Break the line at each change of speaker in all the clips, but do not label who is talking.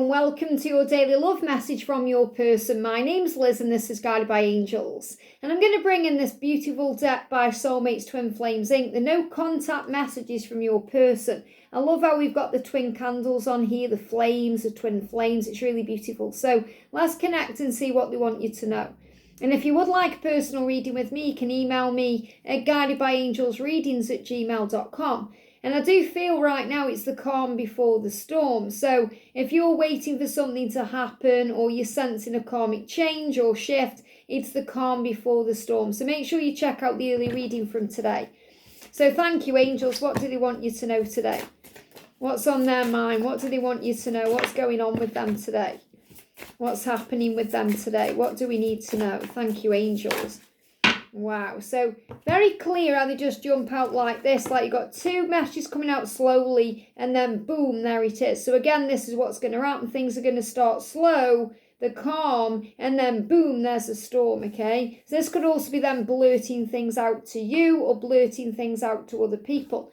and welcome to your daily love message from your person. My name's Liz and this is Guided by Angels. And I'm going to bring in this beautiful deck by Soulmates Twin Flames Inc. The no contact messages from your person. I love how we've got the twin candles on here, the flames, the twin flames. It's really beautiful. So let's connect and see what they want you to know. And if you would like a personal reading with me, you can email me at guidedbyangelsreadings@gmail.com. And I do feel right now it's the calm before the storm. So if you're waiting for something to happen or you're sensing a karmic change or shift, it's the calm before the storm. So make sure you check out the early reading from today. So thank you, angels. What do they want you to know today? What's on their mind? What do they want you to know? What's going on with them today? What's happening with them today? What do we need to know? Thank you, angels. Wow, so very clear how they just jump out like this, like you've got two messages coming out slowly and then boom, there it is. So again, this is what's going to happen. Things are going to start slow, the calm, and then boom, there's a storm, okay? So this could also be them blurting things out to you or blurting things out to other people.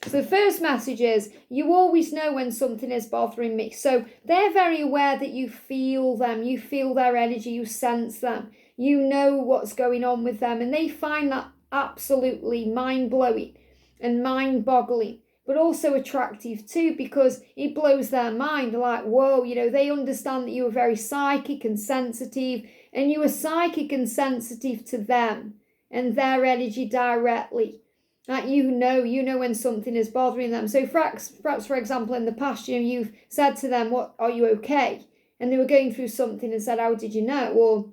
So the first message is, you always know when something is bothering me. So they're very aware that you feel them, you feel their energy, you sense them. You know what's going on with them, and they find that absolutely mind-blowing and mind-boggling, but also attractive too, because it blows their mind. They're like, whoa, you know, they understand that you are very psychic and sensitive, and you are psychic and sensitive to them and their energy directly. Like you know when something is bothering them. So perhaps, for example, in the past, you know, you've said to them, "What, are you okay?" And they were going through something and said, "How did you know?" Or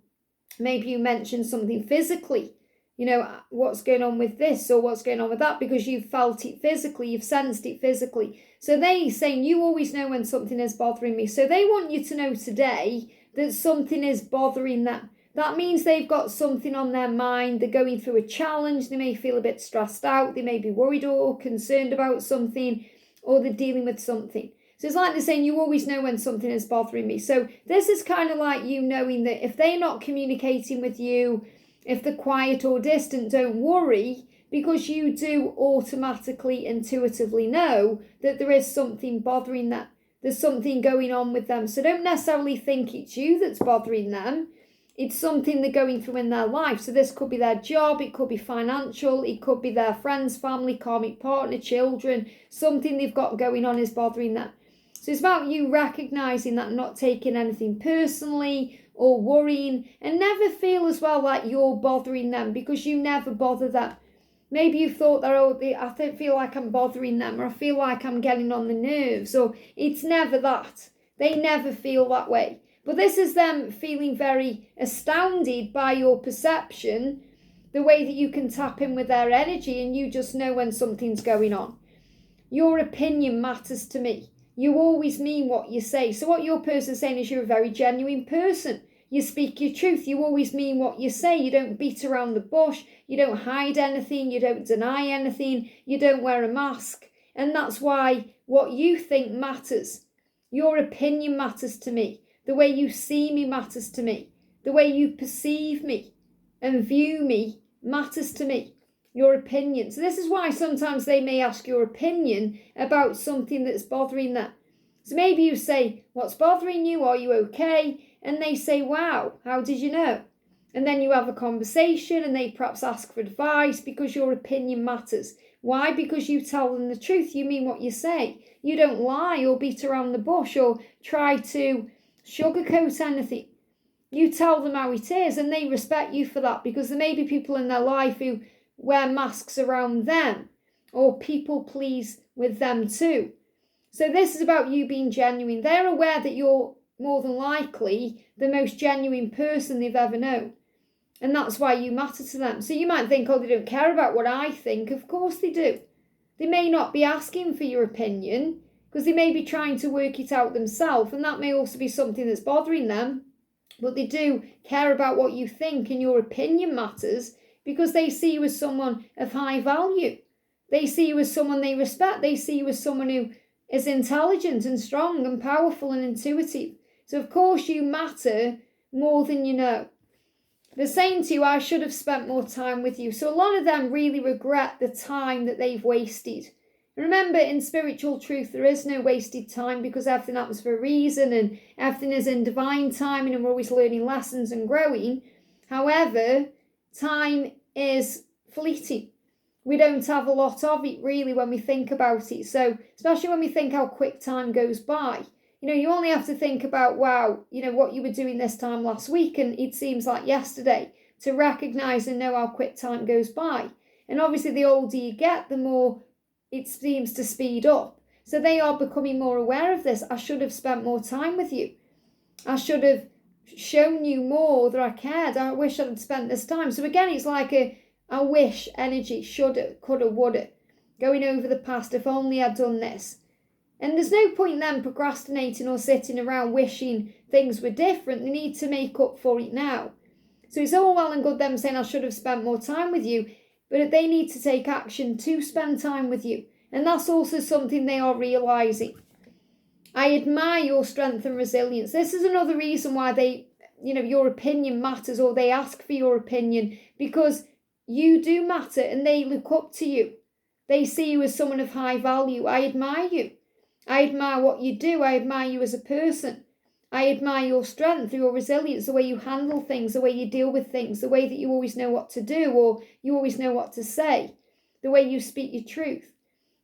maybe you mentioned something physically, you know, what's going on with this or what's going on with that, because you've felt it physically, you've sensed it physically. So they're saying, you always know when something is bothering me. So they want you to know today that something is bothering them. That means they've got something on their mind. They're going through a challenge. They may feel a bit stressed out. They may be worried or concerned about something, or they're dealing with something. So it's like they're saying, you always know when something is bothering me. So this is kind of like you knowing that if they're not communicating with you, if they're quiet or distant, don't worry, because you do automatically, intuitively know that there is something bothering them. There's something going on with them. So don't necessarily think it's you that's bothering them. It's something they're going through in their life. So this could be their job, it could be financial, it could be their friends, family, karmic partner, children. Something they've got going on is bothering them. So it's about you recognizing that, not taking anything personally or worrying, and never feel as well like you're bothering them, because you never bother them. Maybe you thought that, oh, I feel like I'm bothering them, or I feel like I'm getting on the nerves, or it's never that. They never feel that way. But this is them feeling very astounded by your perception, the way that you can tap in with their energy, and you just know when something's going on. Your opinion matters to me. You always mean what you say. So what your person's saying is you're a very genuine person. You speak your truth. You always mean what you say. You don't beat around the bush. You don't hide anything. You don't deny anything. You don't wear a mask. And that's why what you think matters. Your opinion matters to me. The way you see me matters to me. The way you perceive me and view me matters to me. Your opinion. So this is why sometimes they may ask your opinion about something that's bothering them. So maybe you say, what's bothering you? Are you okay? And they say, wow, how did you know? And then you have a conversation and they perhaps ask for advice, because your opinion matters. Why? Because you tell them the truth. You mean what you say. You don't lie or beat around the bush or try to sugarcoat anything. You tell them how it is, and they respect you for that, because there may be people in their life who wear masks around them or people please with them too. So this is about you being genuine. They're aware that you're more than likely the most genuine person they've ever known, and that's why you matter to them. So you might think, oh, they don't care about what I think. Of course they do. They may not be asking for your opinion, because they may be trying to work it out themselves, and that may also be something that's bothering them, but they do care about what you think, and your opinion matters, because they see you as someone of high value. They see you as someone they respect. They see you as someone who is intelligent and strong and powerful and intuitive. So of course you matter more than you know. They're saying to you, I should have spent more time with you. So a lot of them really regret the time that they've wasted. Remember, in spiritual truth, there is no wasted time because everything happens for a reason and everything is in divine timing and we're always learning lessons and growing. However, time is fleeting. We don't have a lot of it really when we think about it. So, especially when we think how quick time goes by. You only have to think about, wow, what you were doing this time last week and it seems like yesterday, to recognise and know how quick time goes by. And obviously the older you get, the more it seems to speed up. So they are becoming more aware of this. I should have spent more time with you. I should have shown you more that I cared. I wish I'd spent this time. So again, it's like a wish energy, shoulda, coulda, woulda, going over the past, if only I'd done this. And there's no point then procrastinating or sitting around wishing things were different. They need to make up for it now. So it's all well and good them saying I should have spent more time with you, but they need to take action to spend time with you. And that's also something they are realising. I admire your strength and resilience. This is another reason why they, your opinion matters, or they ask for your opinion, because you do matter and they look up to you. They see you as someone of high value. I admire you. I admire what you do. I admire you as a person. I admire your strength, your resilience, the way you handle things, the way you deal with things, the way that you always know what to do or you always know what to say, the way you speak your truth.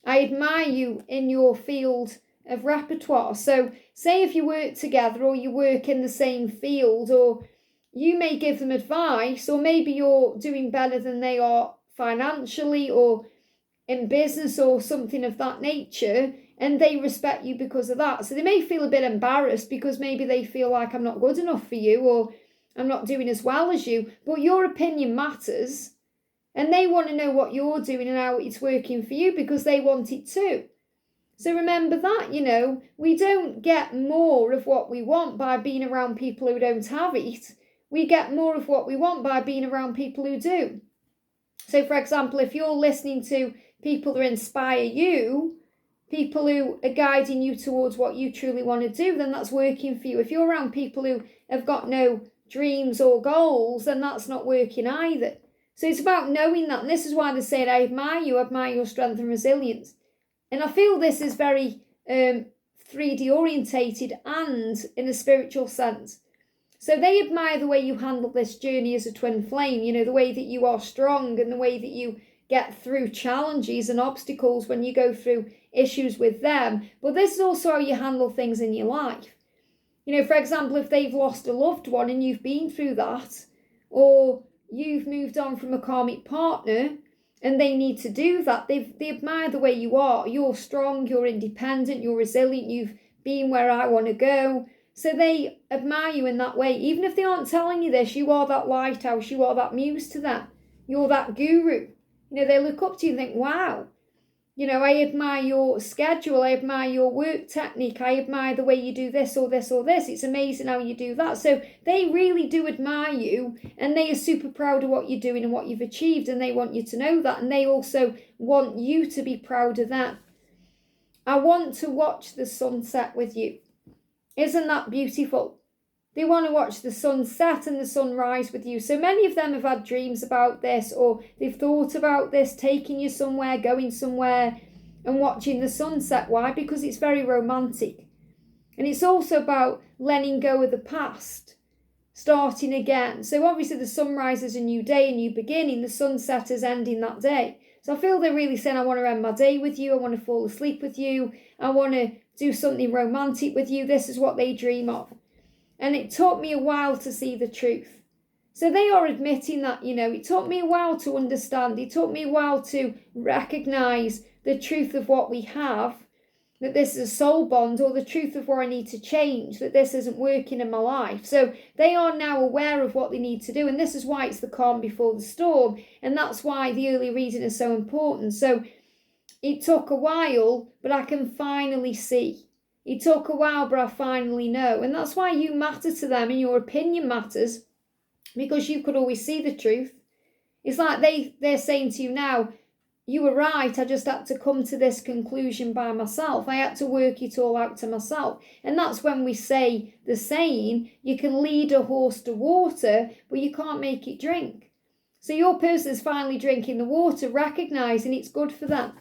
I admire you in your field of repertoire. So say if you work together or you work in the same field, or you may give them advice, or maybe you're doing better than they are financially or in business or something of that nature, and they respect you because of that. So they may feel a bit embarrassed because maybe they feel like I'm not good enough for you or I'm not doing as well as you, but your opinion matters and they want to know what you're doing and how it's working for you because they want it too. So remember that, we don't get more of what we want by being around people who don't have it. We get more of what we want by being around people who do. So for example, if you're listening to people that inspire you, people who are guiding you towards what you truly want to do, then that's working for you. If you're around people who have got no dreams or goals, then that's not working either. So it's about knowing that. And this is why they say, I admire you, I admire your strength and resilience. And I feel this is very 3D orientated and in a spiritual sense. So they admire the way you handle this journey as a twin flame, the way that you are strong and the way that you get through challenges and obstacles when you go through issues with them. But this is also how you handle things in your life. For example, if they've lost a loved one and you've been through that, or you've moved on from a karmic partner and they need to do that, they admire the way you are. You're strong, you're independent, you're resilient, you've been where I want to go. So they admire you in that way. Even if they aren't telling you this, you are that lighthouse, you are that muse to them. You're that guru. They look up to you and think, wow, I admire your schedule, I admire your work technique, I admire the way you do this or this or this. It's amazing how you do that. So they really do admire you and they are super proud of what you're doing and what you've achieved, and they want you to know that, and they also want you to be proud of them. I want to watch the sunset with you. Isn't that beautiful? They want to watch the sunset and the sunrise with you. So many of them have had dreams about this, or they've thought about this, taking you somewhere, going somewhere and watching the sunset. Why? Because it's very romantic. And it's also about letting go of the past, starting again. So obviously the sunrise is a new day, a new beginning. The sunset is ending that day. So I feel they're really saying, I want to end my day with you. I want to fall asleep with you. I want to do something romantic with you. This is what they dream of. And it took me a while to see the truth. So they are admitting that, it took me a while to understand. It took me a while to recognise the truth of what we have, that this is a soul bond, or the truth of what I need to change, that this isn't working in my life. So they are now aware of what they need to do. And this is why it's the calm before the storm. And that's why the early reading is so important. So it took a while, but I can finally see. It took a while, but I finally know. And that's why you matter to them and your opinion matters, because you could always see the truth. It's like they're saying to you now, you were right, I just had to come to this conclusion by myself. I had to work it all out to myself. And that's when we say the saying, you can lead a horse to water, but you can't make it drink. So your person is finally drinking the water, recognising it's good for them.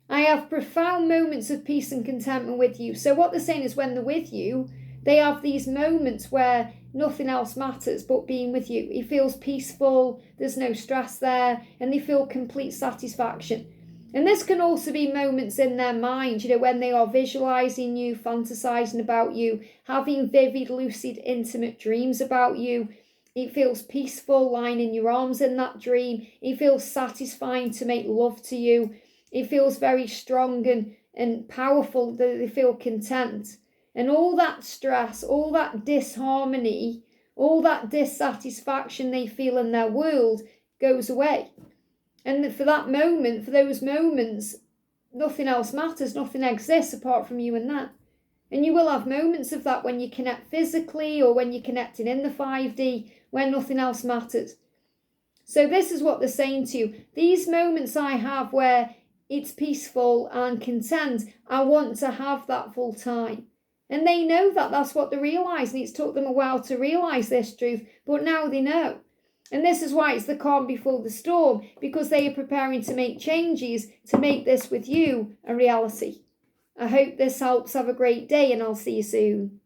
I have profound moments of peace and contentment with you. So what they're saying is when they're with you, they have these moments where nothing else matters but being with you. It feels peaceful, there's no stress there, and they feel complete satisfaction. And this can also be moments in their mind, when they are visualizing you, fantasizing about you, having vivid, lucid, intimate dreams about you. It feels peaceful lying in your arms in that dream. It feels satisfying to make love to you. It feels very strong and powerful that they feel content. And all that stress, all that disharmony, all that dissatisfaction they feel in their world goes away. And for that moment, for those moments, nothing else matters, nothing exists apart from you and that. And you will have moments of that when you connect physically or when you're connecting in the 5D, where nothing else matters. So this is what they're saying to you. These moments I have where it's peaceful and content, I want to have that full time. And they know that. That's what they're realising. It's took them a while to realise this truth, but now they know. And this is why it's the calm before the storm, because they are preparing to make changes to make this with you a reality. I hope this helps. Have a great day, and I'll see you soon.